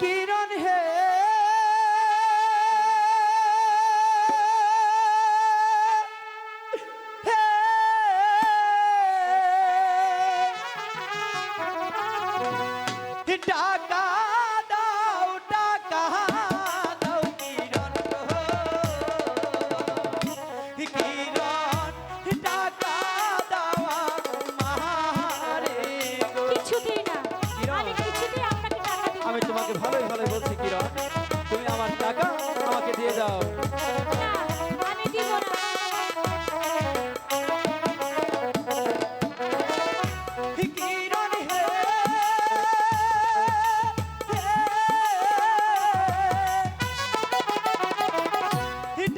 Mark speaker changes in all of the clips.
Speaker 1: কিরণ হে টাকা দাও টাকা দাও কিরণ গো কিরণ টাকা দাও আমারে গো
Speaker 2: কিছুতেই না,
Speaker 1: কিরণ,
Speaker 2: আমি কিছুতেই আপনাকে টাকা দিব
Speaker 1: আমি
Speaker 2: না।
Speaker 1: তোমাকে ভালোই ভালোই বলছি কিরণ, তুমি আমার টাকা আমাকে দিয়ে দাও।
Speaker 2: না, আমি দিব না।
Speaker 1: কিরণ হে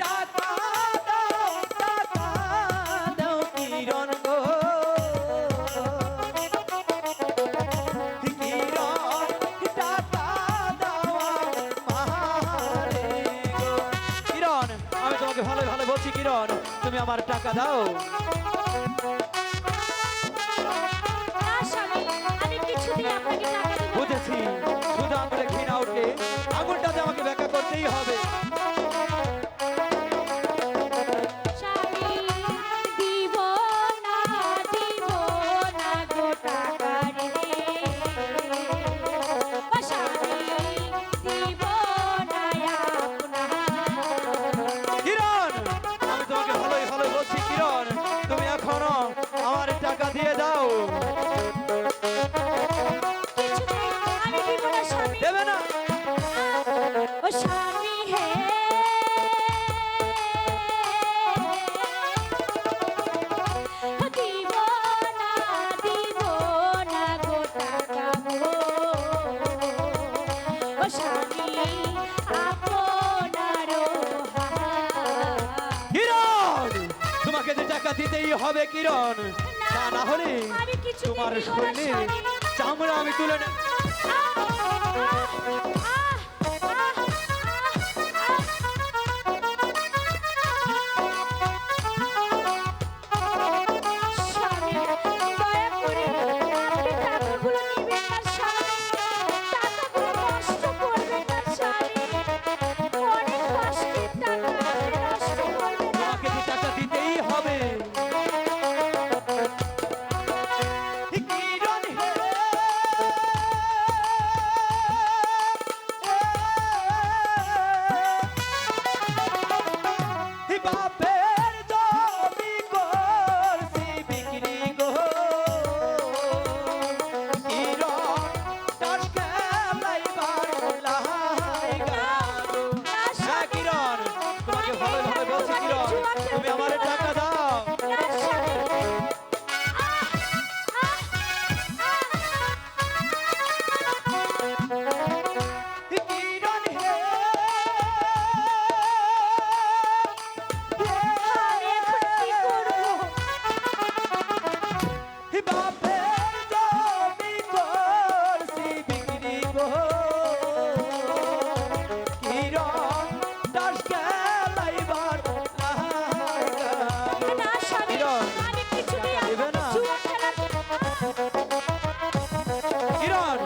Speaker 1: টাকা দাও কিরণ গো কিরণ টাকা দাও আমারে গো। কিরণ, আমি তোমাকে ভালো ভালো বলছি কিরণ, তুমি আমার টাকা দাও।
Speaker 2: না স্বামী, আমি কিছুতেই আপনাকে টাকা দিব না।
Speaker 1: বুঝেছি, শুধু আঙুলে ঘৃণা উঠে আঙুলটাতে আমাকে ব্যাখ্যা করতেই হবে।
Speaker 2: স্বামী, দিব না, দিব না গো টাকা রে। ও স্বামী, দিব না আপনার।
Speaker 1: কিরণ, আমি তোমাকে ভালোই ভালোই বলছি কিরণ, তুমি এখনো আমার টাকা দিয়ে দাও।
Speaker 2: কিছুতেই আমি দিব না স্বামী।
Speaker 1: দেবে না?
Speaker 2: ও স্বামী হে, দিব না গো টাকা গো। ও স্বামী, আপনারও হাত।
Speaker 1: কিরণ, তোমাকে যে টাকা দিতেই হবে কিরণ, তা না হলে
Speaker 2: আমি কিছুতেই
Speaker 1: তোমার
Speaker 2: দিব না
Speaker 1: শরীরে
Speaker 2: স্বামী।
Speaker 1: চামড়া আমি তুলে নেব।
Speaker 2: স্বামী, দয়া করে আপনি টাকাগুলো নিবেন না স্বামী। টাকাগুলো নষ্ট করবেন না স্বামী। অনেক কষ্টের টাকা, আপনি নষ্ট করবেন না।
Speaker 1: তোমাকে যে টাকা দিতেই হবে। কিরণ হে বাপের জমি করছি বিক্রি গো কিরণ টাস খেলাইবার লাইগা গো। হ্যাঁ কিরণ, তোমাকে ভালো ভালো বলছি কিরণ, তুমি আমার টাকা দাও।
Speaker 2: না স্বামী।
Speaker 1: কিরণ হে
Speaker 2: আমি এখন কি করবো?
Speaker 1: বাপের জমি করছি বিক্রি গো কিরণ টাস খেলাইবার লাইগা গো।
Speaker 2: না স্বামী,
Speaker 1: কিরণ,
Speaker 2: আমি কিছুতেই
Speaker 1: টাকা দেবে
Speaker 2: আপনাকে
Speaker 1: না?
Speaker 2: জুয়া খেলার
Speaker 1: কিরণ,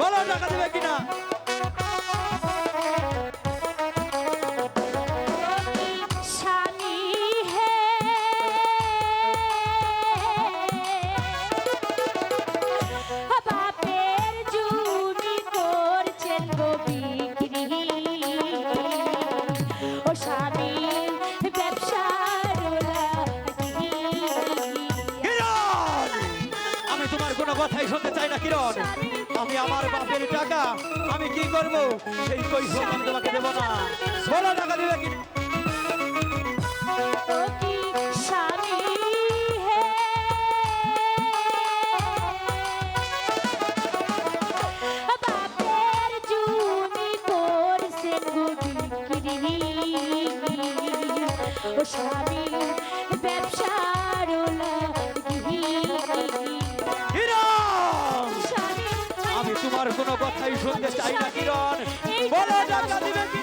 Speaker 1: বলো টাকা দেবে কিনা?
Speaker 2: স্বামী হে, বাপের জমি করছেন গো বিক্রি। ও স্বামী, ব্যবসার লাগি।
Speaker 1: কিরণ, আমি তোমার কোনো কথাই শুনতে চাই না কিরণ, আমি আমার বাপের টাকা আমি কি করব সেই কৈফিয়ত আমি তোমাকে দেব না। বলো টাকা দিবে কি?
Speaker 2: ও কি স্বামী হে, বাপের জমি করছেন গো বিক্রি। ও স্বামী, ব্যবসার লাগি।
Speaker 1: কিরণ,
Speaker 2: স্বামী,
Speaker 1: আমি তোমার কোনো কথাই শুনতে চাই না কিরণ, বলো টাকা দিবে কি?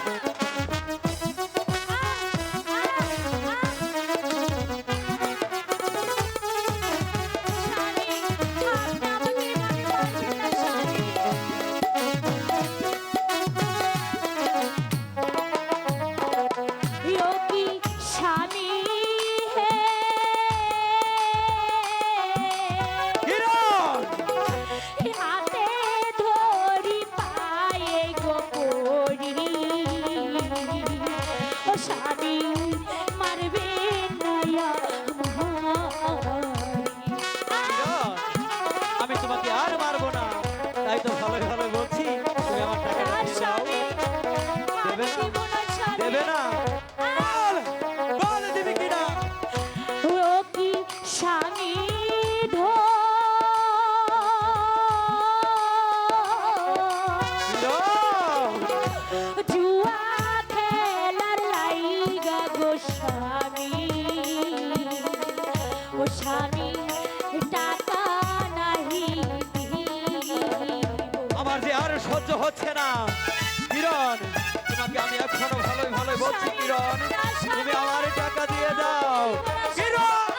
Speaker 1: সহ্য হচ্ছে না কিরণ তোমাকে আমি এখনো ভালোই ভালোই বলছি কিরণ তুমি আমার টাকা দিয়ে দাও কিরণ